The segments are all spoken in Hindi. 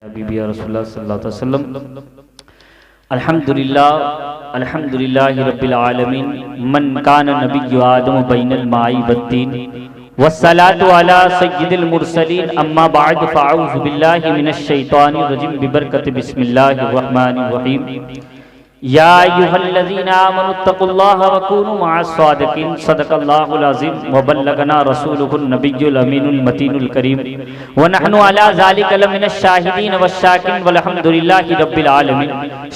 हबीबी रसूलुल्लाह सल्लल्लाहु अलैहि वसल्लम। अल्हम्दुलिल्लाह अल्हम्दुलिल्लाहि रब्बिल आलमीन मन कान नबिय्यु आदम बैनल माई वत्तीन वस्सलातु अला सय्यिदिल मुरसलीन अम्मा बअद फअऊज़ु बिल्लाहि मिनश शैतानिर रजीम बिबरकति बिस्मिल्लाहिर रहमानिर रहीम। या अय्युहल्लज़ीना आमनुत्तक़ुल्लाहा वकूनू मअस्सादिक़ीन सदक़ल्लाहुल अज़ीम व बल्लगना रसूलुहुन नबिय्युल अमीनुल मतीनुल करीम व नहनु अला ज़ालिका लमिनश शाहिदीन वश्शाकिरीन वल्हम्दुलिल्लाहि रब्बिल आलमीन।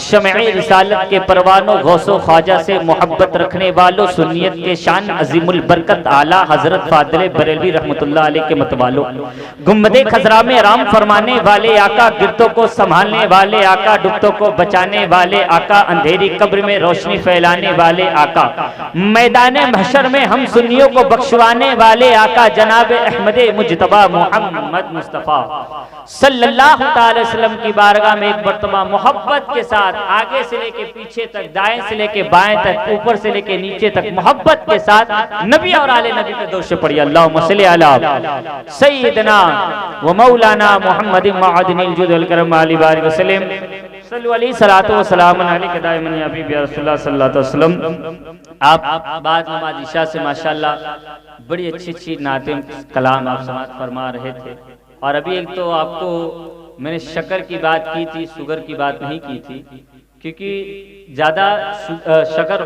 शमए रिसालत के परवानों गौसो ख्वाजा से मोहब्बत रखने वालों, सुन्नियत के शान अज़ीमुल बरकत आला हज़रत फादिल बरेलवी रहमतुल्लाह अलैह के मतवालों, गुम्बदे खज़रा में राम फरमाने वाले आका, गिरतों को संभालने वाले आका, डुबतों को बचाने वाले आका, अंधेरी कब्र में रोशनी फैलाने वाले आका, मैदाने महशर में हम सुन्नियों को बख्शवाने वाले आका, जनाब अहमद मुज्तबा मोहम्मद मुस्तफ़ा सल्लल्लाहु अलैहि वसल्लम की बारगाह में एक मर्तबा मोहब्बत के साथ आगे से लेके पीछे तक, दाएं से लेके बाएं तक, ऊपर से लेके नीचे तक मोहब्बत के साथ नबी और आले नबी पे दोष पढ़िए। अल्लाहुम्मा सल्ली अला सय्यिदना व मौलाना मुहम्मदिन मअदनिल जुद वल करम अली बारिक वसल्लम सल्लल्लाहु अलैहि सलातो व सलाम अलैहि दाइमन या हबीबी रसूलुल्लाह सल्लल्लाहु अलैहि वसल्लम। आप बाद नमाज इशा से माशाअल्लाह बड़ी अच्छी नातें कलाम आप समाअत फरमा रहे थे। और अभी एक तो आपको मैंने शक्कर की बात की थी, शुगर की बात नहीं की थी, क्योंकि ज़्यादा शक्कर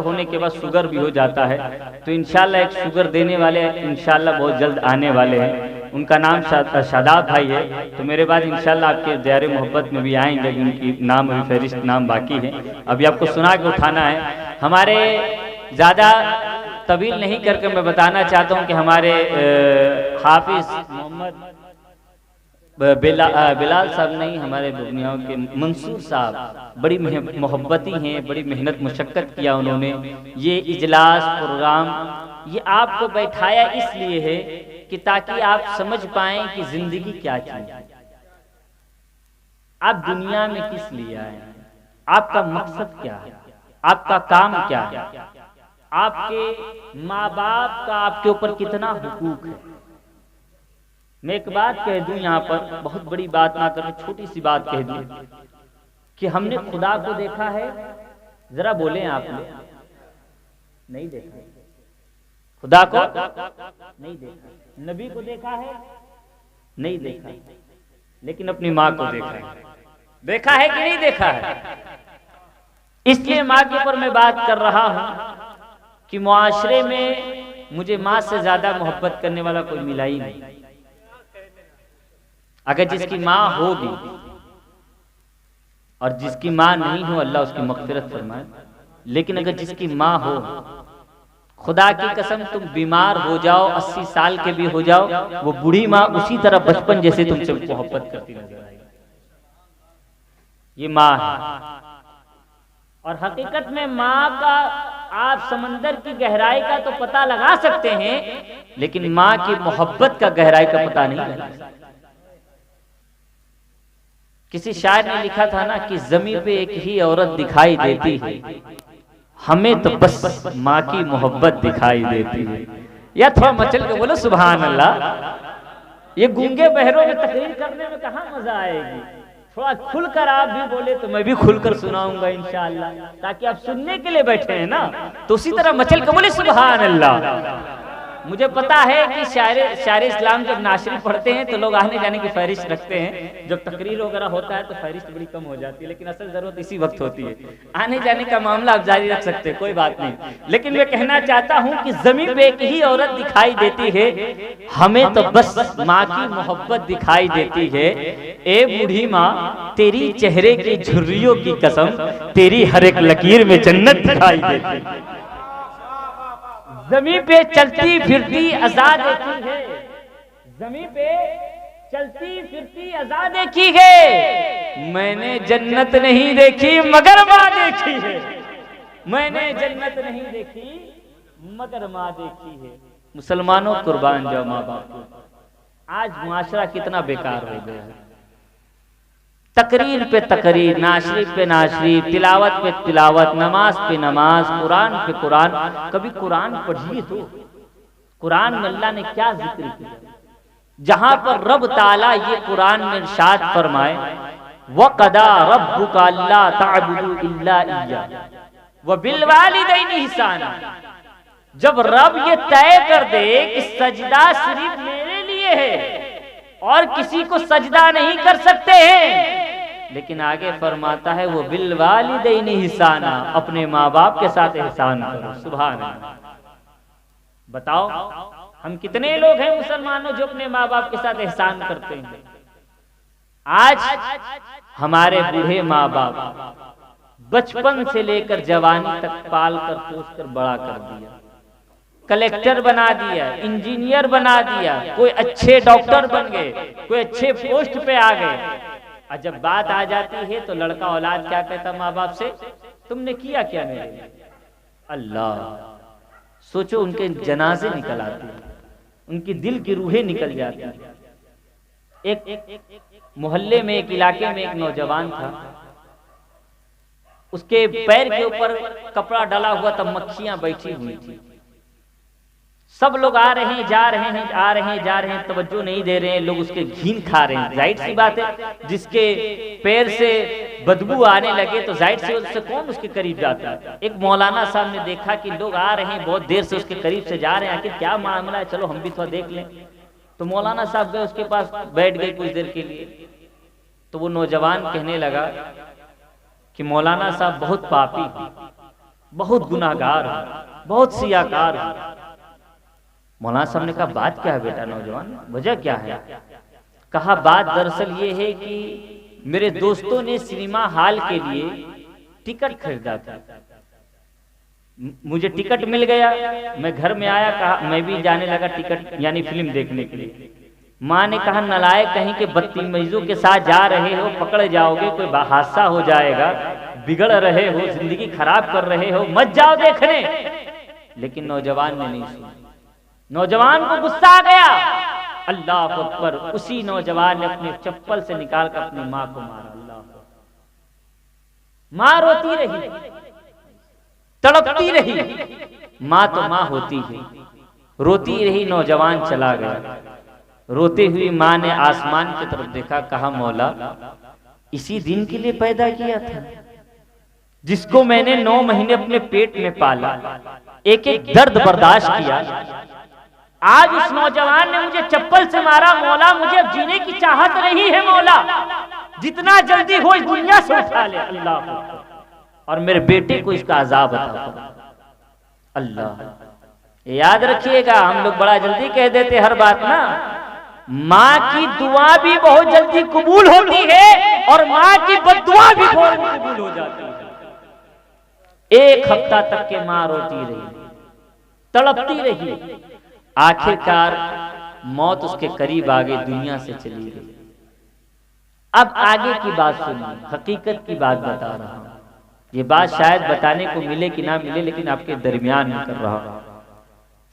होने के बाद शुगर भी हो जाता है। तो इंशाल्लाह एक शुगर देने वाले इंशाल्लाह बहुत जल्द आने वाले हैं। उनका नाम शादाब भाई है। तो मेरे बाद इंशाल्लाह आपके दायरे मोहब्बत में भी आएंगे। उनकी नाम अभी फहरिस्त नाम बाकी है, अभी आपको सुना के उठाना है। हमारे ज़्यादा तवील नहीं करके मैं बताना चाहता हूँ कि हमारे हाफिज मोहम्मद बिलाल साहब नहीं, हमारे बुनियाओं के मंसूर साहब बड़ी मोहब्बती हैं, बड़ी मेहनत मुशक्कत किया उन्होंने। ये इजलास प्रोग्राम ये आपको बैठाया इसलिए है कि ताकि आप समझ पाएं कि जिंदगी क्या चीज है, आप दुनिया में किस लिए आए, आपका मकसद क्या है, आपका काम क्या है, आपके माँ बाप का आपके ऊपर कितना हुकूक है। मैं एक बात कह दूं यहाँ पर, बहुत बड़ी बात ना कर, छोटी सी बात कह दूं कि हमने खुदा को देखा है, जरा बोले आपने नहीं देखा, खुदा को नहीं देखा, नबी को देखा है नहीं देखा, लेकिन अपनी माँ को देखा है। देखा है कि नहीं देखा है? इसलिए माँ के ऊपर मैं बात कर रहा हूं कि मुआशरे में मुझे माँ से ज्यादा मोहब्बत करने वाला कोई मिला ही नहीं। अगर जिसकी माँ होगी और जिसकी माँ नहीं हो, अल्लाह उसकी मग़फ़िरत फरमाए, लेकिन अगर जिसकी माँ हो, खुदा की कसम तुम बीमार हो जाओ, 80 साल के भी हो जाओ, वो बूढ़ी माँ उसी तरह बचपन जैसे तुमसे मोहब्बत करती नजर आएगी। ये माँ है। और हकीकत में माँ का आप समंदर की गहराई का तो पता लगा सकते हैं, लेकिन माँ की मोहब्बत का गहराई का पता नहीं लगा सकते। किसी शायर ने लिखा था ना कि ज़मीन पे एक ही औरत दिखाई देती है, हमें तो बस माँ की मोहब्बत दिखाई देती है। या थोड़ा मचल के बोलो सुभान अल्लाह। ये गूंगे बहरों में तकरीर करने में कहाँ मजा आएगी। थोड़ा खुलकर आप भी बोले तो मैं भी खुलकर सुनाऊंगा इंशाअल्लाह, ताकि आप सुनने के लिए बैठे हैं ना, तो उसी तरह मचल के बोले सुभान अल्लाह। मुझे पता है कि शायर इस्लाम जब नाशरी पढ़ते हैं तो लोग आने जाने की फहरिस्त रखते हैं, जब तकरीर वगैरह होता है तो फहरिस्त बड़ी कम हो जाती है, लेकिन असल जरूरत इसी वक्त होती है। आने जाने का मामला आप जारी रख सकते हैं, कोई बात नहीं, लेकिन मैं कहना चाहता हूं कि ज़मीन पे एक ही औरत दिखाई देती है, हमें तो बस माँ की मोहब्बत दिखाई देती है। ए बूढ़ी माँ, तेरी चेहरे की झुर्रियों की कसम, तेरी हर एक लकीर में जन्नत दिखाई देती है। ज़मीन पे चलती फिरती आजाद देखी है, ज़मीन पे चलती फिरती आजाद देखी है, मैंने जन्नत नहीं देखी मगर माँ देखी है। मैंने जन्नत नहीं देखी मगर माँ देखी है। मुसलमानों कुर्बान जाओ माँ बाप को। आज मुआशरा कितना बेकार हो गया है, तकरीर पे तकरीर, नाशरी पे नाशरी, तिलावत पे तिलावत, नमाज पे नमाज, कुरान पे कुरान। कभी कुरान पढ़िए तो कुरान में अल्लाह ने क्या जिक्र किया, जहां पर रब ताला ये कुरान में इरशाद फरमाए, वक़दा रब्बुका अल्ला ताबुदू इल्ला इय्या व बिल वालिदैनि इहसाना। जब रब ये तय कर दे कि सजदा सिर्फ मेरे लिए है और किसी को सजदा नहीं कर सकते हैं, लेकिन आगे फरमाता है वो बिल वालिदैनि इहसाना, अपने माँ बाप के साथ एहसान करो। सुभान अल्लाह। बताओ हम कितने लोग हैं मुसलमानों जो अपने माँ बाप के साथ एहसान करते हैं। आज हमारे बूढ़े माँ बाप बचपन से लेकर जवानी तक पाल कर पोस कर बड़ा कर दिया, कलेक्टर बना दिया, इंजीनियर बना दिया, कोई अच्छे डॉक्टर बन गए, कोई अच्छे पोस्ट पे आ गए। और जब बात आ जाती है तो लड़का औलाद क्या कहता माँ बाप से, तुमने किया क्या मेरे लिए? अल्लाह, सोचो उनके जनाजे निकल आते हैं, उनकी दिल की रूहें निकल जाती हैं। एक मोहल्ले में, एक इलाके में एक नौजवान था, उसके पैर के ऊपर कपड़ा डाला हुआ था, मक्खियां बैठी हुई थी। सब लोग आ रहे हैं जा रहे हैं, आ रहे हैं जा रहे हैं, तवज्जो नहीं दे रहे हैं, लोग उसके घीन खा रहे हैं। जाहिर सी बात है, जिसके पैर से बदबू आने लगे तो जाहिर से उससे कौन उसके करीब जाता है। एक मौलाना साहब ने देखा कि लोग आ रहे हैं, बहुत देर से उसके करीब से जा रहे हैं, आखिर क्या मामला है, चलो हम भी थोड़ा देख लें। तो मौलाना साहब गए उसके पास, बैठ गए कुछ देर के लिए। तो वो नौजवान कहने लगा कि मौलाना साहब बहुत पापी, बहुत गुनाहगार, बहुत सियाकार। मौलाना साहब ने कहा बात क्या है बेटा नौजवान, वजह क्या है? कहा बात दरअसल ये है कि मेरे दोस्तों ने सिनेमा हॉल के लिए टिकट खरीदा था, मुझे टिकट मिल गया, मैं घर में आया, कहा मैं भी जाने लगा टिकट यानी फिल्म देखने के लिए। माँ ने कहा नलायक कहीं के बदतमीजों के साथ जा रहे हो, पकड़ जाओगे, कोई हादसा हो जाएगा, बिगड़ रहे हो, जिंदगी खराब कर रहे हो, मत जाओ देखने। लेकिन नौजवान ने नहीं सुना, नौजवान को गुस्सा आ गया। अल्लाह अकबर, उसी नौजवान ने अपने चप्पल से निकाल कर अपनी माँ को मारा। अल्लाह, माँ रोती रही, तड़पती रही। माँ तो माँ होती है, रोती रही। नौजवान चला गया। रोती हुई माँ ने आसमान की तरफ देखा, कहा मौला इसी दिन के लिए पैदा किया था, जिसको मैंने 9 महीने अपने पेट में पाला, एक एक दर्द बर्दाश्त किया। आज उस नौजवान ने मुझे चप्पल से मारा। मौला मुझे अब जीने की चाहत रही है, मौला जितना जल्दी हो इस दुनिया से उठा ले अल्लाह, और मेरे बेटे को इसका अजाब अता कर। अल्लाह, याद रखिएगा, हम लोग बड़ा जल्दी कह देते हर बात ना। माँ की दुआ भी बहुत जल्दी कबूल होती है और माँ की बद्दुआ भी बहुत जल्दी कबूल हो जाती है। 1 हफ्ता तक के माँ रोती रही, तड़पती रही। आखिरकार मौत उसके करीब आ गई, दुनिया से चली गई। अब आगे की बात सुनिए, हकीकत की बात बता रहा हूं। ये बात शायद बताने को मिले कि ना मिले, लेकिन आपके दरमियान में कर रहा हूं।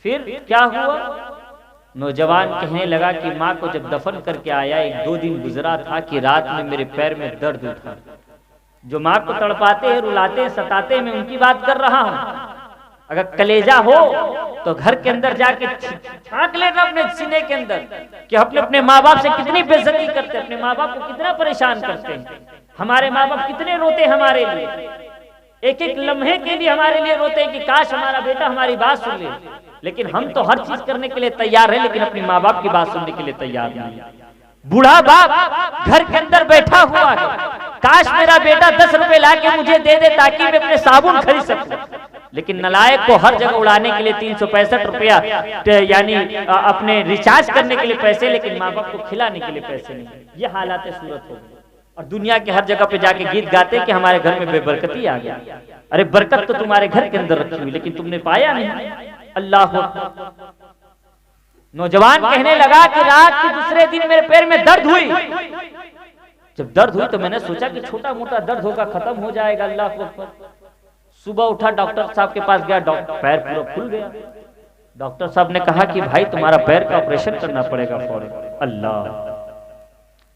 फिर क्या हुआ? नौजवान कहने लगा कि माँ को जब दफन करके आया, 1-2 दिन गुजरा था कि रात में मेरे पैर में दर्द उठा। जो माँ को तड़पाते हैं, रुलाते हैं, सताते हैं, मैं उनकी बात कर रहा हूं। अगर कलेजा हो तो घर के अंदर जाके झांक लेना अपने सीने के अंदर कि अपने अपने माँ बाप से कितनी बेइज्जती करते हैं, अपने माँ बाप को कितना परेशान करते हैं, हमारे माँ बाप कितने रोते हमारे लिए, एक एक लम्हे के लिए हमारे लिए रोते हैं कि काश हमारा बेटा हमारी बात सुन ले। लेकिन हम तो हर चीज करने के लिए तैयार हैं, लेकिन अपनी माँ बाप की बात सुनने के लिए तैयार नहीं। बूढ़ा बाप घर के अंदर बैठा हुआ है, काश मेरा बेटा 10 रुपए ला के मुझे दे दे ताकि मैं अपने साबुन खरीद सकूं। लेकिन नलायक को हर जगह उड़ाने के लिए 365 रुपया यानी अपने रिचार्ज करने के लिए पैसे, लेकिन माँ बाप को खिलाने के लिए पैसे नहीं। ये हालात सूरत हो गई। और दुनिया के हर जगह पे जाके गीत गाते कि हमारे घर में बेबरकती आ गया। अरे बरकत तो तुम्हारे घर के अंदर रखी हुई, लेकिन तुमने पाया नहीं। अल्लाह। नौजवान कहने लगा कि रात के दूसरे दिन मेरे पैर में दर्द हुई। जब दर्द हुई तो मैंने सोचा कि छोटा मोटा दर्द होगा, खत्म हो जाएगा। अल्लाह। सुबह उठा, डॉक्टर साहब के पास गया, डॉक्टर पैर पूरा खुल गया। डॉक्टर साहब ने कहा कि भाई तुम्हारा पैर का ऑपरेशन करना पड़ेगा फौरन। अल्लाह।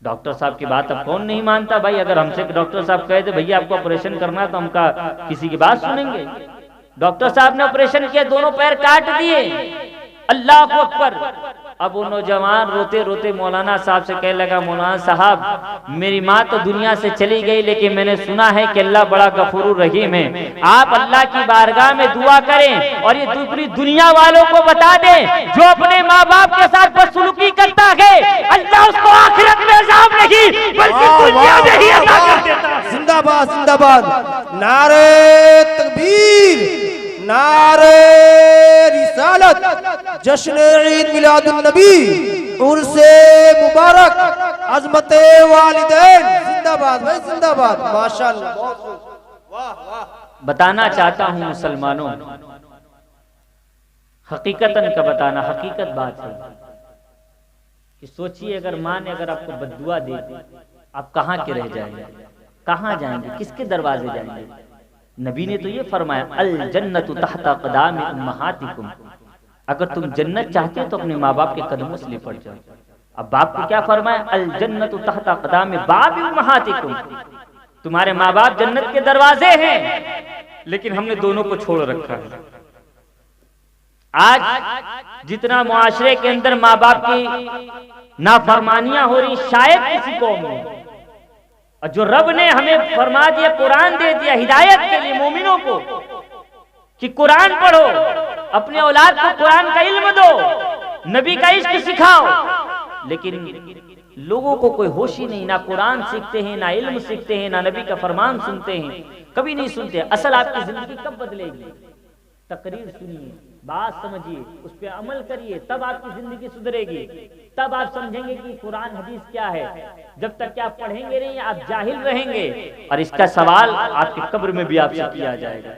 डॉक्टर साहब की बात अब कौन नहीं मानता भाई। अगर हमसे डॉक्टर साहब कहे थे भैया आपको ऑपरेशन करना है तो हम किसी की बात सुनेंगे। डॉक्टर साहब ने ऑपरेशन किया, दोनों पैर काट दिए। अल्लाह अकबर। अब वो नौजवान रोते रोते मौलाना साहब से कहने लगा, मौलाना साहब मेरी माँ तो दुनिया से चली गई, लेकिन मैंने सुना है कि अल्लाह बड़ा गफूरुर रहीम है। आप अल्लाह की बारगाह में दुआ करें और ये पूरी दुनिया वालों को बता दें, जो अपने माँ बाप के साथ बदसलूकी करता है अल्लाह उसको आखिरत में अज़ाब नहीं बल्कि दुनिया में ही अता कर देता है। जिंदाबाद जिंदाबाद, नारे तकबीर, नारे रिसालत, जश्न ईद मिलादुन नबी, उर्से मुबारक, अज़मते वालिदैन, जिंदाबाद भाई जिंदाबाद, माशाअल्लाह। वाह वाह। बताना चाहता हूँ मुसलमानों, हकीकतन का बताना, हकीकत बात है कि सोचिए अगर माँ ने अगर आपको बद्दुआ दे दी, आप कहाँ के रह जाएंगे, कहाँ जाएंगे, किसके दरवाजे जाएंगे? नबी ने तो ये फरमाया, अल जन्नतु तहता क़दामी उम्महातिकुम, अगर तुम जन्नत चाहते हो तो अपने माँ बाप के कदमों से लिपट जाओ। अब बाप को क्या फरमाया, अल जन्नतु तहता क़दामी बाबी उम्महातिकुम, तुम्हारे माँ बाप जन्नत के दरवाजे हैं, लेकिन हमने दोनों को छोड़ रखा है। आज जितना मुआशरे के अंदर माँ बाप की नाफरमानियां हो रही, शायद किसी कौम में, और जो रब ने हमें फरमा दिया, कुरान दे दिया हिदायत के लिए मोमिनों को कि कुरान पढ़ो, अपने औलाद को कुरान का इल्म दो, नबी का इश्क सिखाओ, लेकिन लोगों को कोई होश ही नहीं, ना कुरान सीखते हैं, ना इल्म सीखते हैं, ना नबी का फरमान सुनते हैं, कभी नहीं सुनते। असल आपकी जिंदगी कब बदलेगी? तकरीर सुनिए, बात समझिए, उस पर अमल करिए, तब आपकी जिंदगी सुधरेगी, तब आप समझेंगे कि कुरान हदीस क्या है। जब तक कि आप पढ़ेंगे नहीं आप जाहिल रहेंगे, और इसका सवाल आपकी कब्र में भी आपसे किया जाएगा।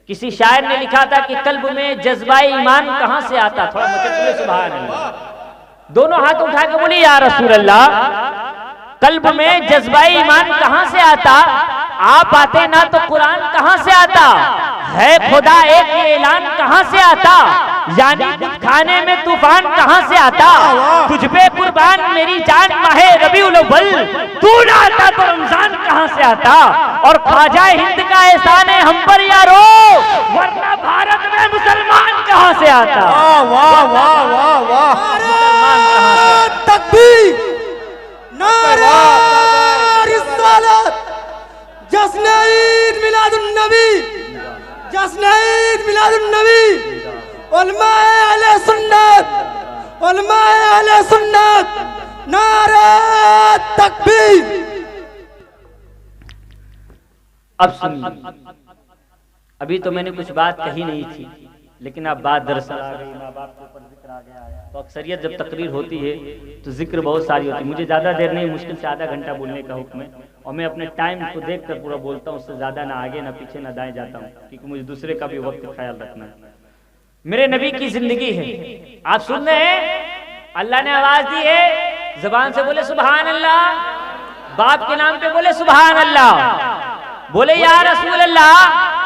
किसी शायर ने लिखा था कि कल्ब में जज्बा ईमान कहां से आता, थोड़ा बोले सुभान अल्लाह, दोनों हाथ उठा के बोले या रसूल अल्लाह, कल्ब में जज्बा ईमान कहां से आता? आप आते ना तो कुरान कहां से आता? है खुदा एक ऐलान कहां से आता? यानी कुछ खाने में तूफान कहां से आता? तुझ पे कुर्बान मेरी जान माहे रबीउल अव्वल, तू ना आता तो रमजान कहां से आता? और ख्वाजा हिंद का एहसान है हम पर यारो, वरना भारत में मुसलमान कहां से आता? वाह वाह वाह वाह, मुसलमान कहां से? तकबीर, नारे रिसालत, जश्न ईद मिलादुन नबी, जश्न ईद मिलादुन नबी, उलमाए अहले सुन्नत, उलमाए अहले सुन्नत, नारे तकबीर। अब सुनिए, अभी तो मैंने कुछ बात कही नहीं थी, लेकिन अब बात दरअसल आ गई, माँ बाप के ऊपर जिक्र आ गया है। तो अक्सरियत जब तकरीर होती है तो जिक्र बहुत सारी होती है। मुझे ज़्यादा देर नहीं, मुश्किल से आधा घंटा बोलने का हुक्म है, और मैं अपने टाइम को देख कर पूरा बोलता हूँ, उससे ज़्यादा ना आगे ना पीछे ना दाएं जाता हूँ, क्योंकि मुझे दूसरे का भी वक्त ख्याल रखना है। मेरे नबी की जिंदगी है, आप सुन रहे हैं, अल्लाह ने आवाज दी है, जबान से बोले सुभान अल्लाह, बाप के नाम पे बोले सुभान अल्लाह, बोले या रसूल अल्लाह।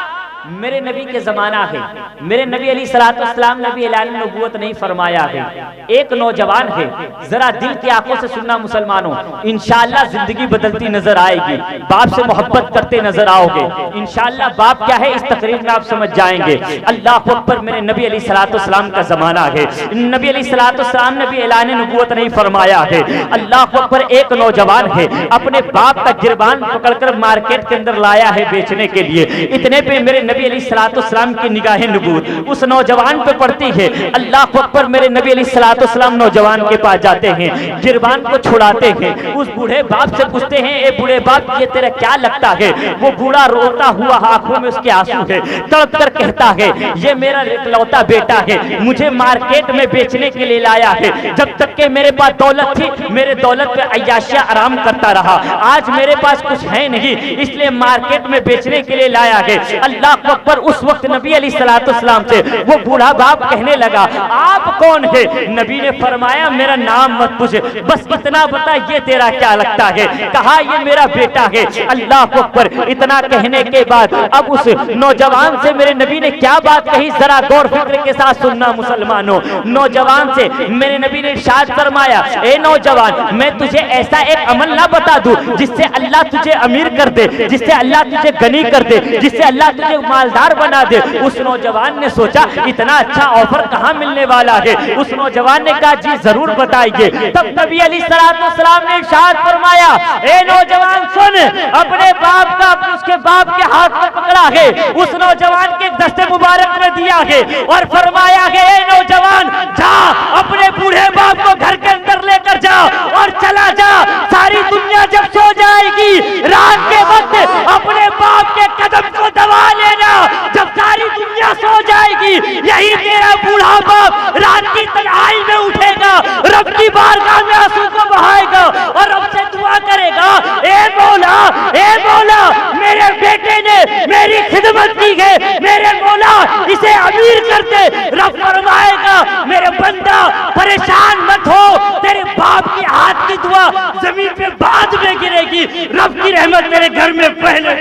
मेरे नबी के जमाना है, मेरे नबी अलैहिस्सलातु वस्सलाम नबी ऐलान नबूवत नहीं फरमाया है। एक नौजवान है, जरा दिल की आंखों से सुनना मुसलमानों, इंशाअल्लाह जिंदगी बदलती नजर आएगी, बाप से मोहब्बत करते नजर आओगे इंशाअल्लाह। बाप क्या है इस तकरीर में आप समझ जाएंगे। अल्लाह अकबर, मेरे नबी अलैहिस्सलातु वस्सलाम का जमाना है, नबी अलैहिस्सलातु वस्सलाम नबी ऐलान नबूवत नहीं फरमाया है। अल्लाह अकबर, एक नौजवान है, अपने बाप का गिरबान पकड़कर मार्केट के अंदर लाया है बेचने के लिए। इतने पे मेरे नबी अलैहिस्सलातु वस्सलाम की निगाहें नबूवत उस नौजवान पे पड़ती है। अल्लाह अकबर, मेरे नबी अलैहिस्सलातु वस्सलाम नौजवान के पास जाते हैं, गिरबान को छुड़ाते हैं, उस बूढ़े बाप से पूछते हैं, ए बूढ़े बाप ये तेरा क्या लगता है? वो बूढ़ा रोता हुआ, आंखों में उसके आंसू है, तड़प कर कहता है, ये मेरा इकलौता बेटा है, मुझे मार्केट में बेचने के लिए लाया है। जब तक के मेरे पास दौलत थी, मेरे दौलत पे अय्याशियां आराम करता रहा, आज मेरे पास कुछ है नहीं, इसलिए मार्केट में बेचने के लिए लाया है। अल्लाह अकबर, उस वक्त नबी अलैहिस्सलातु वस्सलाम से वो बूढ़ा बाप कहने लगा, आप कौन है? नबी ने फरमाया, मेरा नाम मत पूछ, बस इतना बता ये तेरा क्या लगता है? कहा ये मेरा बेटा है। अल्लाह अकबर, इतना कहने के बाद अब उस नौजवान से मेरे नबी ने क्या बात कही, जरा गौर फिक्र के साथ सुनना मुसलमानों। नौजवान से मेरे नबी ने इरशाद फरमाया, ए नौजवान, मैं तुझे ऐसा एक अमल ना बता दूं जिससे अल्लाह तुझे अमीर कर दे, जिससे अल्लाह तुझे गनी कर दे, जिससे अल्लाह तुझे मालदार बना दे। उस नौजवान ने सोचा इतना अच्छा ऑफर कहाँ मिलने वाला है। उस नौजवान ने कहा जी जरूर बताइए। तब नबी अलैहिस्सलाम ने इरशाद फरमाया, ए नौजवान सुन, अपने बाप का उसके बाप के हाथ में पकड़ा है, उस नौजवान के दस्ते मुबारक में दिया है और फरमाया है, ए नौजवान जा अपने बूढ़े बाप को घर के अंदर लेकर जा और चला जा। सारी दुनिया जब सो जाएगी रात के वक्त अपने बाप के कदम को दबा लेना। जब सारी दुनिया सो जाएगी यही तेरा बूढ़ा बाप रात की तन्हाई में उठेगा, रब की बारगाह में आंसू को बहाएगा और रब से दुआ करेगा, ए मौला मेरे बेटे ने मेरी खिदमत की है, मेरे मौला इसे अमीर कर दे। रब फरमाएगा, मेरे बंदा परेशान मत हो, तेरे बाप के हाथ की दुआ जमीन पे बाद में गिरेगी, रब की रहमत तेरे घर में पहले।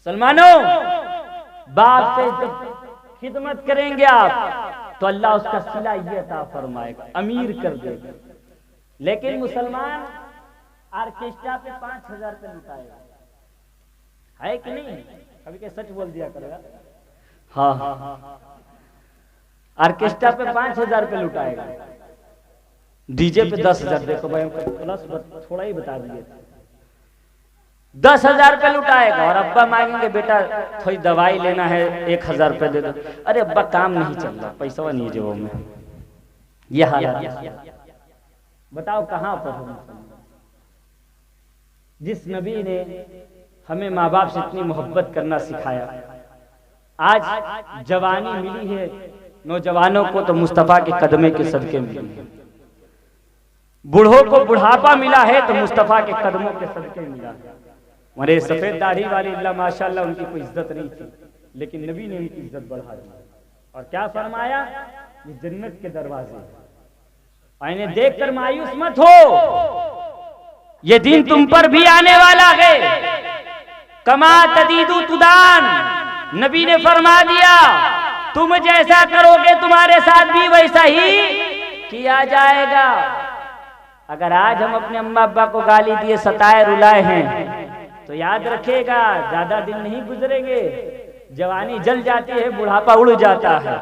सलमानो, बाप से जब खिदमत करेंगे आप तो अल्लाह उसका सिला ये अता फरमाएगा, अमीर कर देगा। लेकिन मुसलमान ऑर्केस्ट्रा पे 5,000 रुपये लुटाएगा, है कि नहीं? कभी के सच बोल दिया करेगा। हाँ, ऑर्केस्ट्रा पे 5,000 रुपये लुटाएगा, डीजे पे 10,000। देखो भाई प्लस थोड़ा ही बता दिए, 10,000 रुपये लुटाएगा और अब्बा मांगेंगे बेटा थोड़ी दवाई लेना है 1,000 रुपये दे दो। अरे अब्बा काम नहीं चल रहा, पैसा नहीं जेबों में। यह हालत बताओ कहाँ पर हो। जिस नबी ने हमें माँ बाप से इतनी मोहब्बत करना सिखाया, आज जवानी मिली है नौजवानों को तो मुस्तफा के कदमे के सदके मिली है, बूढ़ों को बुढ़ापा मिला है तो मुस्तफा के कदमों के सदके मिला है। हमारे सफेद दाढ़ी वाले अल्लाह माशाल्लाह उनकी कोई इज्जत नहीं थी, लेकिन नबी ने उनकी इज्जत बढ़ा दी और क्या फरमाया, ये जन्नत के दरवाजे, इन्हें देखकर मायूस मत हो, ये दिन तुम पर भी आने वाला है। कमा तदीदु तुदान, नबी ने फरमा दिया तुम जैसा करोगे तुम्हारे साथ भी वैसा ही किया जाएगा। अगर आज हम अपने अम्मा अब्बा को गाली दिए, सताए, रुलाए हैं तो याद रखिएगा ज्यादा दिन नहीं गुजरेंगे, जवानी जल जाती है, बुढ़ापा उड़ जाता है।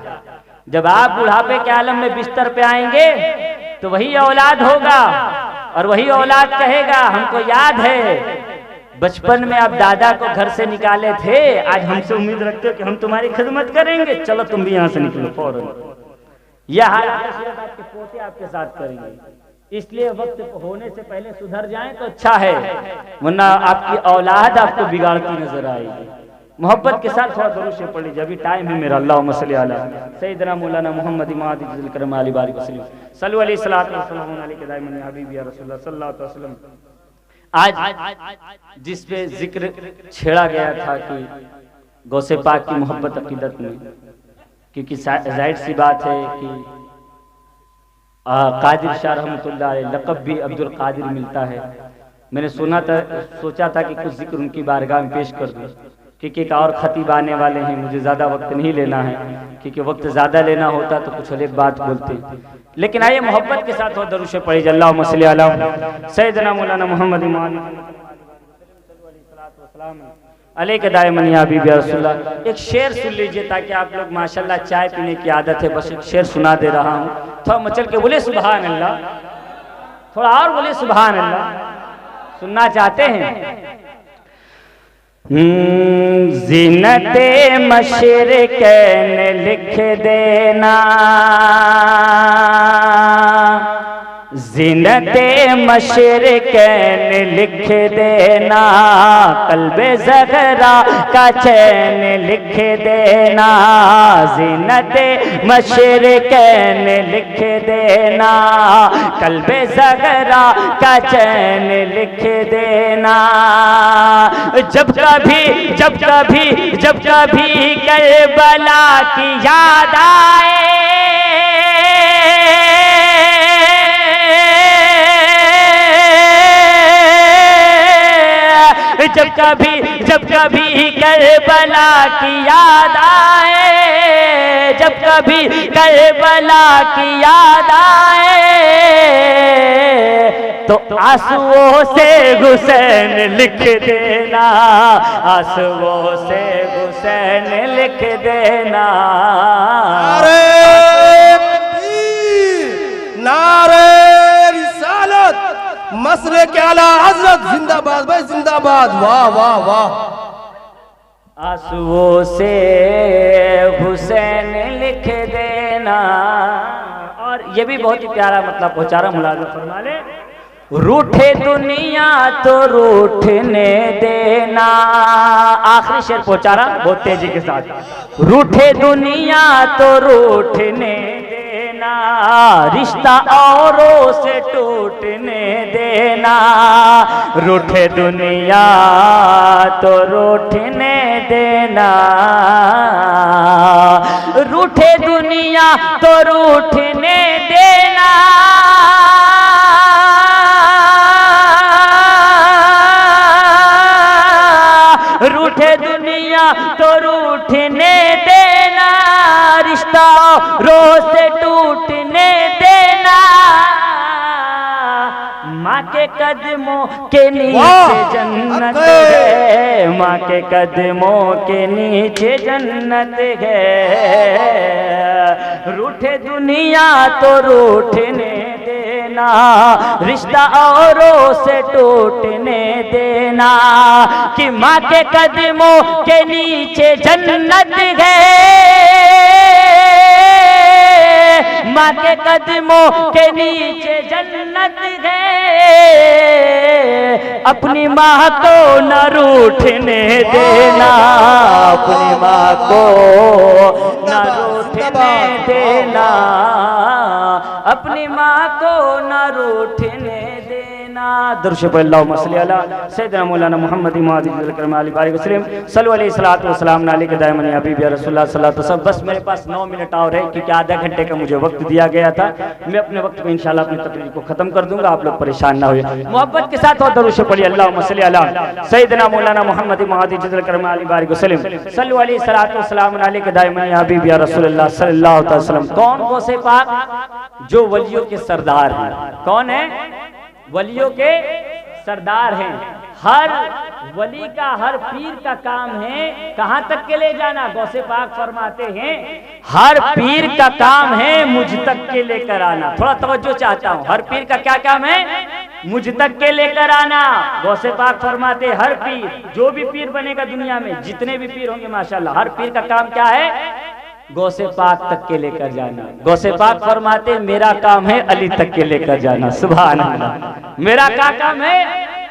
जब आप बुढ़ापे के आलम में बिस्तर पे आएंगे तो वही औलाद होगा और वही औलाद कहेगा हमको याद है बचपन में आप दादा को घर से निकाले थे, आज हमसे उम्मीद रखते हो कि हम तुम्हारी खिदमत करेंगे, चलो तुम भी यहाँ से निकलो फौरन। यह हाल आपके पोते आपके साथ करेंगे। इसलिए वक्त होने से पहले सुधर जाएं तो अच्छा है, वरना आपकी औलाद आपको बिगाड़ती नजर आएगी। मोहब्बत के साथ थोड़ा दरूद से पढ़ लीजिए, अभी टाइम है मेरा। अल्लाहुम्मा सल्ली अला सय्यदना मौलाना मुहम्मद इमाद जिल करम अली बारिक वसल्लम सल्लु अलैहि सल्लल्लाहु अलैहि के दाइमन हबीबी या रसूलुल्लाह सल्लल्लाहु अलैहि वसल्लम। आज जिस पे जिक्र छेड़ा गया था कि गौसे पाक की मोहब्बत अकीदत में, क्योंकि जाहिर सी बात है कि कादिर शाह रहमतुल्लाह अलैह लक़ब भी अब्दुल कादिर मिलता है। मैंने सोचा था कि कुछ जिक्र उनकी बारगाह में पेश कर दूं, क्योंकि एक और खतीब आने वाले हैं, मुझे ज़्यादा वक्त नहीं लेना है, क्योंकि वक्त ज़्यादा लेना होता तो कुछ अलग बात बोलते। लेकिन आइए मोहब्बत के साथ दरूद से पढ़िए, अल्लाहुम्मा सल्ली अला सय्यदना मौलाना मुहम्मद अलैहि के दाइमन या हबीबी या रसूलुल्लाह। एक शेर सुन लीजिए ताकि आप लोग माशाल्लाह, चाय पीने की आदत है, बस एक शेर सुना दे रहा हूँ, थोड़ा मचल के बोले सुभान अल्लाह, थोड़ा और बोले सुभान अल्लाह। सुनना चाहते हैं? ज़ीनते मशरिकैन लिख देना, ज़ीनते मशरिकैन लिख देना, क़ल्बे ज़हरा का चैन लिख देना, ज़ीनते मशरिकैन लिख देना, क़ल्बे ज़हरा का चैन लिख देना। जब कभी करबला की याद आए, जब कभी करबला की याद आए, जब कभी करबला की याद आए, तो आंसुओं से हुसैन लिख देना, आंसुओं से हुसैन लिख देना। नारे तकबीर, नारे रिसालत, मसले के आला हजरत जिंदाबाद भाई जिंदाबाद। वाह वाह वाह। आंसुओं से हुसैन लिख देना। और ये भी बहुत ही प्यारा मतलब पहुंचा रहा, मुलाज़ा फरमा ले। रूठे दुनिया तो रूठने देना, आखिरी शेर पहुंचा रहा बहुत तेजी के साथ। रूठे दुनिया तो रूठने देना, रिश्ता औरों से टूटने देना। रूठे दुनिया तो रूठने देना, रूठे दुनिया तो रूठने देना। रूठे दुनिया तो रूठने देना, रिश्ता रोज से टूटने देना। माँ के कदमों के नीचे जन्नत है, माँ के कदमों के नीचे जन्नत है। रूठे दुनिया तो रूठने देना, रिश्ता औरों से टूटने देना। कि माँ के कदमों के नीचे जन्नत है, माँ के कदमों के नीचे जन्नत है। अपनी माँ को न रूठने देना, अपनी माँ को न रूठने देना, अपनी माँ को न रूठने देना। दरुद पे अल्लाहुम्मा सल्ली अला सय्यिदना मौलाना मुहम्मद इमाम अली बारिक वसल्लम सल्लल्लाहु अलैहि सल्लल्लाहु वसल्लम अलैहि दायमन या हबीब या रसूलुल्लाह सल्लल्लाहु अलैहि वसल्लम। बस मेरे पास 9 मिनट और है क्योंकि आधा घंटे का मुझे वक्त दिया गया था। मैं अपने वक्त को इंशाल्लाह अपनी तकरीर को खत्म कर दूंगा, आप लोग परेशान ना होइए। मोहब्बत के साथ और दरूद पढ़िए अल्लाहुम्मा सल्ली अला सय्यिदना मौलाना मुहम्मद इमाम अली बारिक वसल्लम सल्लल्लाहु अलैहि वसल्लम अलैहि दायमन या हबीब या रसूलुल्लाह सल्लल्लाहु अलैहि वसल्लम। कौन गौसे पाक? जो वलियों के सरदार हैं। कौन है? वलियों के सरदार हैं। हर वली का, हर पीर का काम है कहां तक के ले जाना। गौसे पाक फरमाते हैं हर पीर का काम है मुझ तक के लेकर आना। थोड़ा तवज्जो चाहता हूं, हर पीर का क्या काम है? मुझ तक के लेकर आना। गौसे पाक फरमाते हर पीर, जो भी पीर बनेगा दुनिया में, जितने भी पीर होंगे माशाल्लाह, हर पीर का काम क्या है? गौसे पाक तक के लेकर जाना। गौसे पाक फरमाते मेरा काम है अली तक के लेकर जाना। सुभान अल्लाह। मेरा क्या काम है?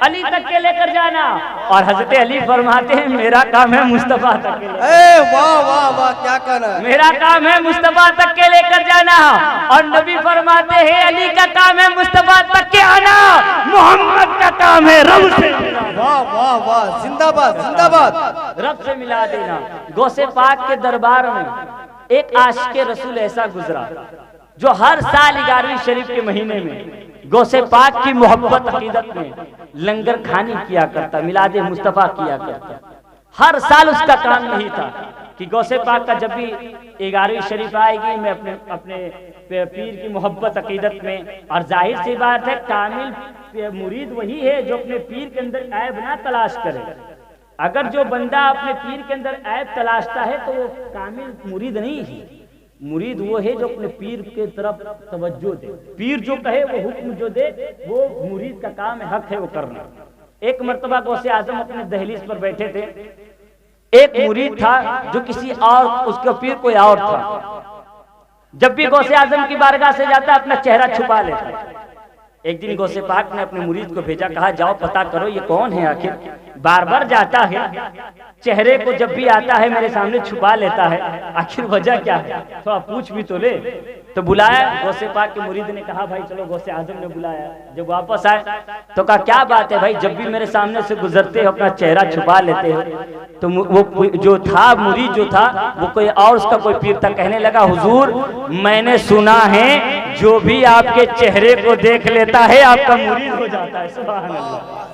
अली तक के लेकर जाना। और हजरत अली फरमाते हैं मेरा काम है मुस्तफा तक के लेकर। वाह वाह वाह, क्या कहना है। मेरा काम है मुस्तफा तक के लेकर जाना। और नबी फरमाते हैं अली का काम है मुस्तफा तक के आना, मोहम्मद का काम है रब से। वाह वाह वाह, जिंदाबाद जिंदाबाद। रब से मिला देना। गौसे पाक के दरबार में एक आशिक रसूल ऐसा गुजरा जो हर साल 11वीं शरीफ के महीने में गौसे पाक की मोहब्बत अकीदत में लंगर खानी किया करता, मिलादे मुस्तफा किया करता। हर साल उसका काम नहीं था कि गौसे पाक का जब भी 11वीं शरीफ आएगी मैं अपने पीर की मोहब्बत अकीदत में। और जाहिर सी बात है कामिल मुरीद वही है जो अपने पीर के अंदर ऐब ना तलाश करे। अगर जो बंदा अपने पीर के अंदर ऐब तलाशता है तो वो कामिल मुरीद नहीं है। मुरीद वो है जो अपने पीर के तरफ तवज्जो दे। पीर जो कहे वो हुक्म जो दे वो मुरीद का काम है, हक है वो करना। एक मर्तबा गौसे आजम अपने दहलीज पर बैठे थे। एक मुरीद था जो किसी और, उसका पीर कोई और था। जब भी गौसे आजम की बारगाह से जाता अपना चेहरा छुपा लेता। एक दिन गौसे पाक ने अपने मुरीद को भेजा, कहा जाओ पता करो ये कौन है, आखिर बार बार जाता है, चेहरे को जब भी आता है मेरे सामने छुपा लेता है, आखिर वजह क्या है, थोड़ा पूछ भी तो ले। तो बुलाया गौसे पाक के मुरीद ने, कहा भाई चलो गौसे आजम ने बुलाया। जब वापस आए तो कहा क्या बात है भाई, जब भी मेरे सामने से गुजरते हो अपना चेहरा छुपा लेते हो। तो वो जो था मुरीद जो था वो कोई और उसका कोई पीर था। कहने लगा हुजूर मैंने सुना है जो भी आपके चेहरे को देख लेता है आपका मुरीद हो जाता है। सुभान अल्लाह।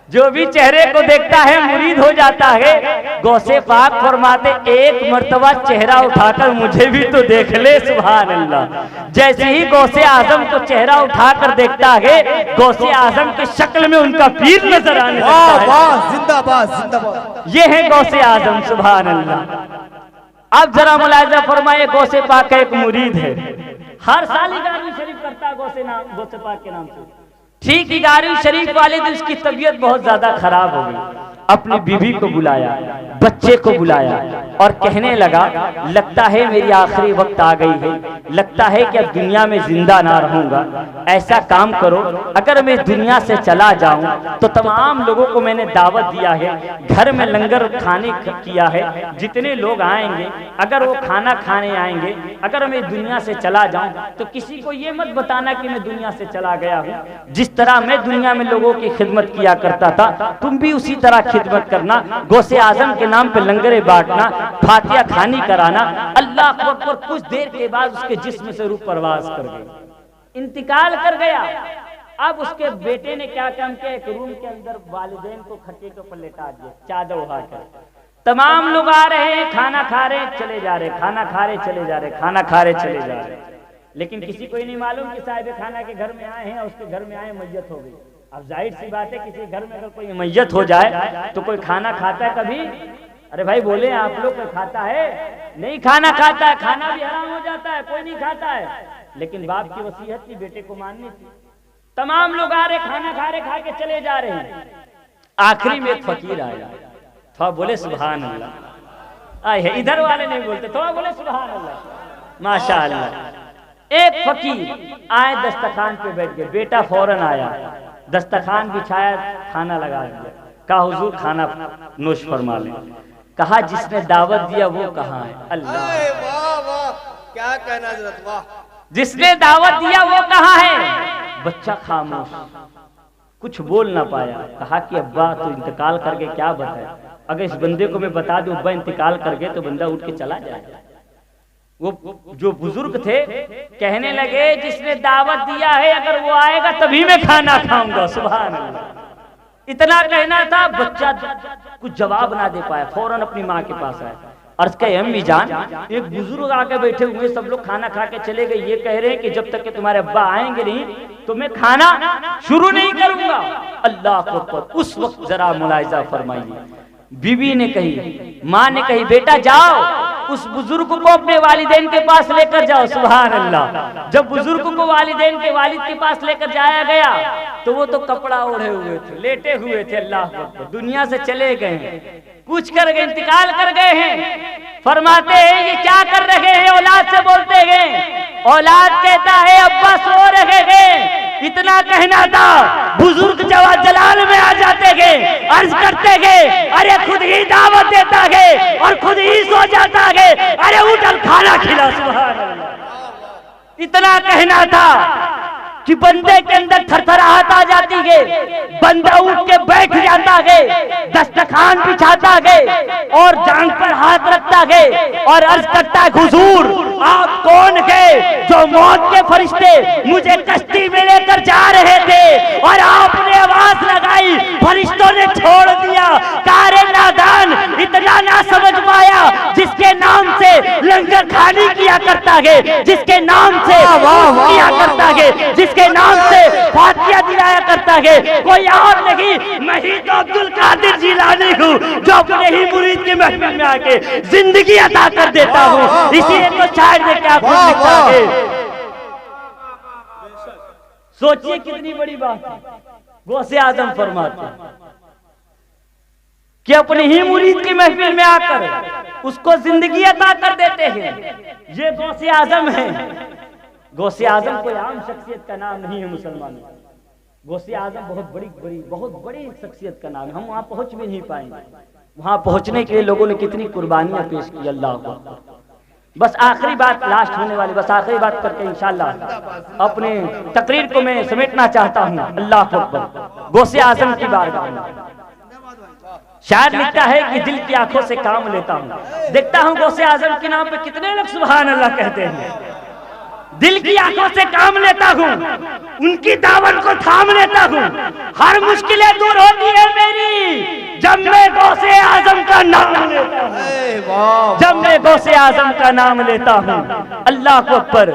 जो भी चेहरे को देखता है मुरीद हो जाता है। गौसे पाक फरमाते एक मर्तबा चेहरा उठाकर मुझे भी तो देख ले, सुभान अल्लाह। जैसे ही गौसे आजम को चेहरा उठाकर देखता है, गौसे आजम के शक्ल में उनका पीर नजर आने लगता है। जिंदाबाद जिंदाबाद। ये है गौसे आजम, सुभान अल्लाह। अब जरा मुलाहिजा फरमाए, गौसे पाक का एक मुरीद है, हर साल 11वीं शरीफ करता है गौसे पाक के नाम से। ठीक 11वीं शरीफ वाले दिन उसकी तबीयत बहुत ज्यादा खराब हो गई। अपनी बीवी को बुलाया, बच्चे को बुलाया और कहने लगा, लगता है मेरी आखिरी वक्त आ गई है, लगता है कि अब दुनिया में जिंदा ना रहूंगा। ऐसा काम करो, अगर मैं दुनिया से चला जाऊं तो तमाम लोगों को मैंने दावत दिया है, घर में लंगर खाने किया है, जितने लोग आएंगे अगर वो खाना खाने आएंगे, अगर मैं दुनिया से चला जाऊं तो किसी को ये मत बताना कि मैं दुनिया से चला गया हूं। जिस तरह मैं दुनिया में लोगों की खिदमत किया करता था, तुम भी उसी तरह खिदमत करना। गौसे आजम के नाम पे लंगरे बांटना, फातिया खानी कराना। अल्लाह अकबर। कुछ देर के बाद उसके जिस्म से रूह परवाज कर गई, इंतकाल कर गया। अब उसके बेटे ने क्या काम किया, एक रूम के अंदर वालिदैन को खट्टे के ऊपर लेटा दिया, चादर उड़ाकर। तमाम लोग आ रहे हैं, खाना खा रहे हैं, चले जा रहे, खाना खा रहे चले जा रहे, खाना खा रहे चले जा रहे। लेकिन किसी को ही नहीं मालूम कि साहिब खाना के घर में आए हैं और उसके घर में आए मैयत हो गई। अब जाहिर सी बात है, किसी घर में अगर कोई मैयत हो जाए तो कोई खाना खाता है कभी? अरे भाई बोले आप लोग, कोई खाता है? नहीं खाना खाता है, खाना भी हराम हो जाता है, कोई नहीं खाता है। लेकिन बाप की वसीयत थी, बेटे को माननी थी। तमाम लोग आ रहे, खाना खा रहे, खा के चले जा रहे हैं। आखिरी में एक फकीर आया, थोड़ा बोले सुभान अल्लाह। आए इधर वाले नहीं बोलते, थोड़ा बोले सुभान अल्लाह, माशा अल्लाह। एक फकीर आए, दस्तरखान पे बैठ गए। बेटा फौरन आया, दस्तरखान बिछाया, खाना लगा दिया, कहा हुजूर खाना नोश फरमा ले। कहा जिसने दावत दिया वो कहाँ है? अल्लाह, वाह वाह, क्या कहना हजरत, वाह। जिसने दावत दिया वो कहाँ है? बच्चा खामोश, कुछ बोल ना पाया। कहा कि अब्बा तो इंतकाल करके क्या बताए, अगर इस बंदे को मैं बता दूं अब्बा इंतकाल कर गए तो बंदा उठ के चला जाएगा। वो जो बुजुर्ग थे कहने लगे, जिसने दावत दिया है अगर वो आएगा तभी मैं खाना खाऊंगा। सुभान अल्लाह। इतना कहना था, बच्चा कुछ जवाब ना दे पाया, फौरन अपनी माँ के पास आया। अर्ज कहे अम्मी जान, एक बुजुर्ग आके बैठे हुए, सब लोग खाना खा के चले गए, ये कह रहे हैं कि जब तक कि तुम्हारे अब्बा आएंगे नहीं तो मैं खाना शुरू नहीं करूंगा। अल्लाह अकबर। उस वक्त जरा मुलाहिजा फरमाइए, बीवी ने कही, माँ ने कही, बेटा जाओ उस बुजुर्ग को अपने वालिदैन के पास लेकर जाओ। सुभान अल्लाह। जब बुजुर्ग को वालिदैन के वालिद के पास लेकर जाया गया तो वो तो कपड़ा ओढ़े हुए थे, लेटे हुए थे। अल्लाह अकबर। दुनिया से चले गए हैं, कुछ कर गए, इंतकाल कर गए हैं। फरमाते हैं ये क्या कर रहे हैं? औलाद से बोलते हैं। औलाद कहता है अब्बा सो रहे हैं। इतना कहना था, बुजुर्ग जवाब जलाल में आ जाते गए, अर्ज करते गए, अरे खुद ही दावत देता है और खुद ही सो जाता है, अरे उठल खाना खिला। सुभान अल्लाह। इतना कहना था कि बंदे के अंदर थरथराहट आ जाती है, बंदा उठ के बैठ जाता है, दस्तरखान बिछाता है और जान पर हाथ रखता है और अर्ज करता है, हुजूर आप कौन है जो मौत के फरिश्ते मुझे कश्ती में लेकर जा रहे थे और आपने आवाज लगाई, फरिश्तों ने छोड़ दिया। कारे नादान, इतना ना समझ पाया, जिसके नाम से लंगर खानी किया करता है, जिसके नाम से किया करता है, जिसके नाम से फातिया दिलाया करता है, कोई और नहीं, मैं ही तो अब्दुल कादिर जिलानी हूँ जो अपने ही मुरीद के महफिल में आके जिंदगी अता कर देता हूँ। इसीलिए तो शायर ने क्या कुछ लिखा है। सोचिए कितनी बड़ी बात है। गौसे आजम फरमाते कि अपने ही मुरीद की महफिल में आकर उसको जिंदगी अता कर देते हैं। ये गौसे आजम है। गौसे आजम कोई आम शख्सियत का नाम नहीं है मुसलमानों। गौसे आजम बहुत बड़ी शख्सियत का नाम है। हम वहां पहुंच भी नहीं पाएंगे। वहां पहुंचने के लिए लोगों ने कितनी कुर्बानियां पेश की। अल्लाह को बस आखिरी बात, लास्ट होने वाली, बस आखिरी बात करके इंशाअल्लाह अपने तकरीर को मैं समेटना चाहता हूँ। अल्लाह अकबर। गौसे आजम की बारगाह में शायर लिखता है कि दिल की आंखों से काम लेता हूँ, देखता हूँ गौसे आजम के नाम पे कितने लोग सुभान अल्लाह कहते हैं। दिल की आंखों से काम लेता हूँ, उनकी दावत को थाम लेता हूँ। हर मुश्किलें दूर होती है मेरी जब मैं गौसे आजम का नाम लेता हूँ, जब मैं गौसे आजम का नाम लेता हूँ। अल्लाह को अकबर।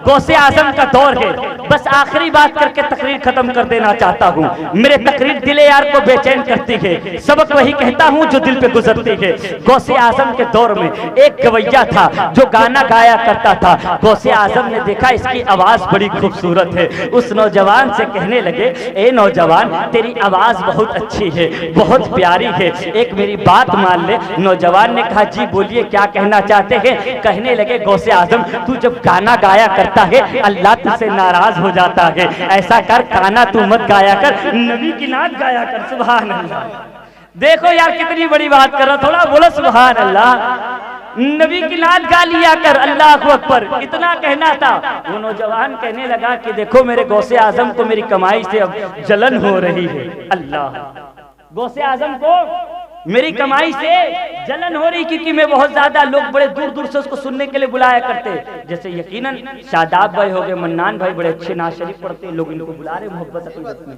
गौसे आजम का दौर है। बस आखिरी बात करके तकरीर खत्म कर देना चाहता हूँ। मेरे तकरीर दिले यार को बेचैन करती है, सबक वही कहता हूँ जो दिल पे गुजरती है। गौसे आजम के दौर में एक गवैया था जो गाना गाया करता था। गौसे आजम ने देखा इसकी आवाज बड़ी खूबसूरत है। उस नौजवान से कहने लगे, ए नौजवान तेरी आवाज बहुत अच्छी है, बहुत प्यारी है, एक मेरी बात मान ले। नौजवान ने कहा, जी बोलिए क्या कहना चाहते हैं। कहने लगे, गौसे आजम तू जब गाना गाया करता है अल्लाह तुझसे नाराज हो जाता है। ऐसा कर गाना तू मत गाया कर, नबी की नात गाया कर। सुभान अल्लाह। देखो यार कितनी बड़ी बात कर रहा, थोड़ा बोलो सुभान अल्लाह। नबी की नात गा लिया कर। अल्लाह को अकबर। इतना कहना था। वो नौजवान कहने लगा कि देखो मेरे गौसे आजम को मेरी कमाई से अब जलन हो रही है। अल्लाह, गौसे आजम को मेरी कमाई से जलन हो रही, क्योंकि मैं बहुत ज्यादा, लोग बड़े दूर दूर से उसको सुनने के लिए बुलाया करते। जैसे यकीनन शादाब भाई हो गए, मन्नान भाई बड़े अच्छे नाज शरीफ पढ़ते हैं, लोग इनको बुला रहे मोहब्बत अकीदत में।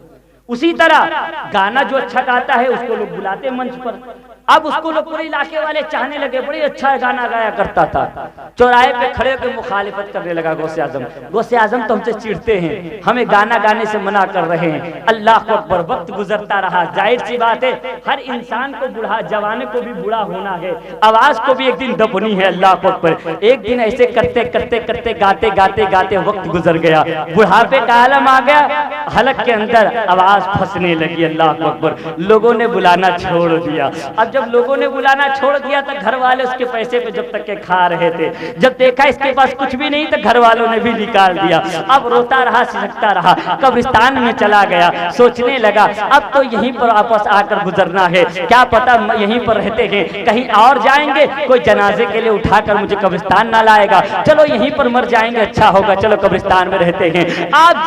उसी तरह गाना जो अच्छा गाता है उसको लोग बुलाते मंच पर। अब उसको लोग पूरे इलाके वाले चाहने लगे, बड़ी अच्छा गाना गाया करता था। चौराहे पे खड़े होकर मुखालिफत करने लगा गौसे आजम। गौसे आजम तो हमसे चिढ़ते हैं, हमें गाना गाने से मना कर रहे हैं। अल्लाह को अकबर। वक्त गुजरता रहा। जाहिर सी बात है हर इंसान को बूढ़ा, जवाने को भी बूढ़ा होना है, आवाज को भी एक दिन दबनी है। अल्लाह को अकबर। एक दिन ऐसे करते करते करते गाते गाते गाते वक्त गुजर गया, बुढ़ापे का आलम आ गया, हलक के अंदर आवाज फंसने लगी। अल्लाह को अकबर। लोगों ने बुलाना छोड़ दिया। अब जब लोगों ने बुलाना छोड़ दिया तो घर वाले उसके पैसे पे जब तक के खा रहे थे, जब देखा इसके पास कुछ भी नहीं तो घर वालों ने भी निकाल दिया। अब रोता रहा, सिसकता रहा, कब्रिस्तान में चला गया। सोचने लगा अब तो यहीं पर वापस आकर गुजरना है, क्या पता यहीं पर रहते हैं, कहीं और जाएंगे कोई जनाजे के लिए उठाकर मुझे कब्रिस्तान ना लाएगा, चलो यहीं पर मर जाएंगे अच्छा होगा, चलो कब्रिस्तान में रहते हैं। आप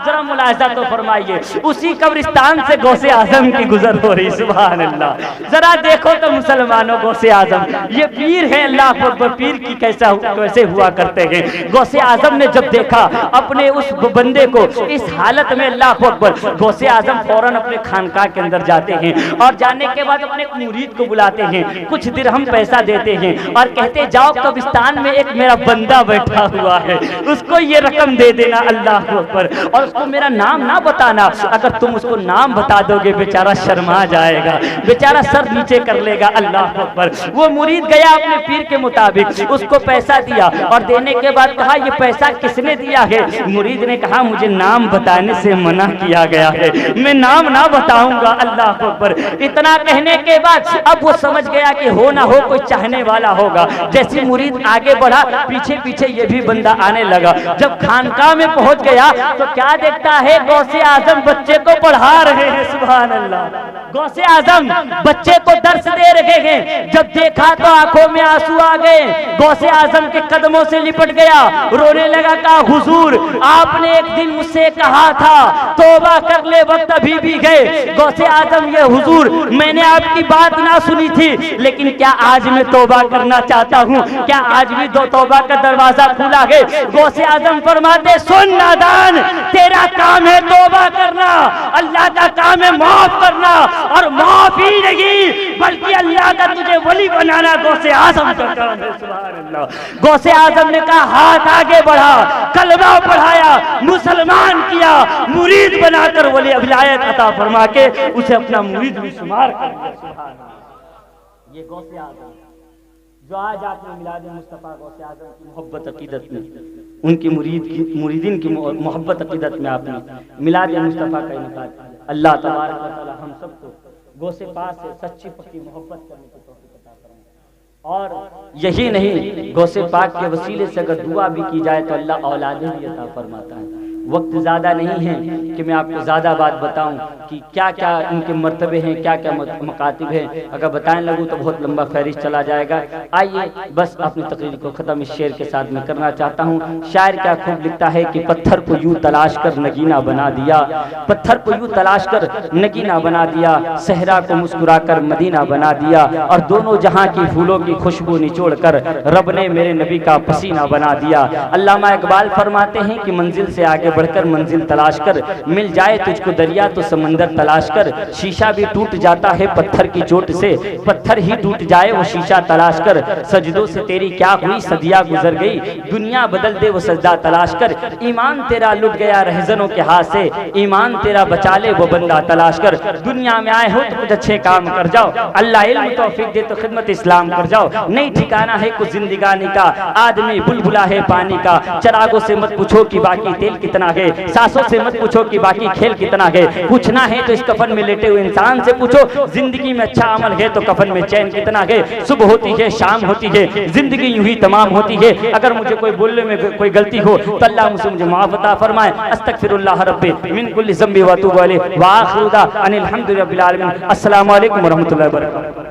जरा मुलाहिजा तो फरमाइए, उसी कब्रिस्तान से गौसे आजम की गुजर हो रही। सुभान अल्लाह। जरा देखो तो मुसलमानों, गौसे आजम ये पीर है। अल्लाह अकबर। पीर की कैसे हुआ करते हैं। गौसे आजम ने जब देखा अपने उस बंदे को इस हालत में, अल्लाह अकबर, गौसे आजम फौरन अपने खानकाह के अंदर जाते हैं और जाने के बाद अपने मुरीद को बुलाते हैं, कुछ दिरहम पैसा देते हैं और कहते जाओ कब्रिस्तान में एक मेरा बंदा बैठा हुआ है, उसको ये रकम दे देना। अल्लाह अकबर। और उसको मेरा नाम ना बताना, अगर तुम उसको नाम बता दोगे बेचारा शर्मा जाएगा, बेचारा सर नीचे कर लेगा। अल्लाह अकबर। वो मुरीद गया अपने पीर के मुताबिक, उसको पैसा दिया और देने के बाद कहा ये पैसा किसने दिया है। मुरीद ने कहा मुझे नाम बताने से मना किया गया है, मैं नाम ना बताऊंगा। अल्लाह अकबर। इतना कहने के बाद अब वो समझ गया कि हो ना हो कोई चाहने वाला होगा। जैसे मुरीद आगे बढ़ा, पीछे पीछे ये भी बंदा आने लगा। जब खानकाह में पहुंच गया तो क्या देखता है, गौसे आजम बच्चे को पढ़ा रहे हैं। सुभान अल्लाह। गौसे आजम बच्चे को दर्श दे रहे हैं। जब देखा तो आंखों में आंसू आ गए, गौसे आजम के कदमों से लिपट गया, रोने लगा। कहा हुजूर आपने एक दिन मुझसे कहा था तौबा कर ले, वक्त अभी भी गए। गौसे आजम ये हुजूर मैंने आपकी बात ना सुनी थी, लेकिन क्या आज मैं तौबा करना चाहता हूँ, क्या आज भी दो तौबा का दरवाजा खुला है। गौसे आजम फरमाते सुन नादान, तेरा काम है तौबा करना, अल्लाह का काम है माफ करना, और माफ ही नहीं बल्कि अल्लाह का तुझे वली बनाना गौसे आजम का काम है। सुभान अल्लाह। गौसे आजम ने कहा हाथ आगे बढ़ा, कलमा पढ़ाया, मुसलमान किया, मुरीद बनाकर वली विलायत अता फरमा के उसे अपना मुरीद भी शुमार कर दिया। सुभान अल्लाह। ये गौसे आजम जो आज आपने मिलाद मुस्तफा गौसे आजम की मोहब्बत अकीदत में, उनकी मुरीदीन की मोहब्बत अकीदत में आपने मिलाद मुस्तफा का इनकार किया। अल्लाह तबारक व तआला हम सबको गौसे पाक से सच्ची पक्की मोहब्बत करने की तौफीक अता फरमाए। और यही नहीं, गौसे पाक के वसीले से अगर दुआ भी की जाए तो अल्लाह औलाद भी अता फरमाता है। वक्त ज़्यादा नहीं है कि मैं आपको ज़्यादा बात बताऊं कि क्या क्या इनके मर्तबे हैं, क्या क्या मकातिब हैं। अगर बताने लगूँ तो बहुत लंबा फहरिस्त चला जाएगा। आइए बस अपनी तकरीर को ख़त्म इस शेर के साथ मैं करना चाहता हूँ। शायर क्या खूब लिखता है कि पत्थर को यूँ तलाश कर नगीना बना दिया, पत्थर को यूँ तलाश कर नगीना बना दिया, सहरा को मुस्कुरा कर मदीना बना दिया, और दोनों जहाँ की फूलों की खुशबू निचोड़ कर रब ने मेरे नबी का पसीना बना दिया। अल्लामा इकबाल फरमाते हैं कि मंजिल से आगे बढ़कर मंजिल तलाश कर, मिल जाए तुझको दरिया तो समंदर तलाश कर, शीशा भी टूट जाता है पत्थर की चोट से, पत्थर ही टूट जाए वो शीशा तलाश कर, सजदों से तेरी क्या हुई सदियां गुजर गई, दुनिया बदल दे वो सजदा तलाश कर, ईमान तेरा लुट गया रहजनों के हाथ से, ईमान तेरा बचा ले वो बंदा तलाश कर, दुनिया में आए हो तो कुछ अच्छे काम कर जाओ, अल्लाह इल्म तौफीक दे तो खिदमत इस्लाम कर जाओ, नहीं ठिकाना है कुछ जिंदगानी का, आदमी बुलबुला है पानी का, चरागों से मत पूछो कि बाकी तेल कितना है, सांसों से मत पूछो कि बाकी खेल कितना है, पूछना है तो इस कफन में लेटे हुए इंसान से पूछो, जिंदगी में अच्छा अमल है तो कफन में चैन कितना है, सुबह होती है शाम होती है जिंदगी यूं ही तमाम होती है, अगर मुझे कोई बोलने में कोई गलती हो तो अल्लाह मुझे माफ अता फरमाए, अस्तगफिरुल्लाह रब्बी मिन कुल्ली ज़ंबी व अतूबु अलैहि व आखिरु दाअवाना अनिल हम्दुलिल्लाहि रब्बिल आलमीन। अस्सलामु अलैकुम व रहमतुल्लाहि व बरकातहू।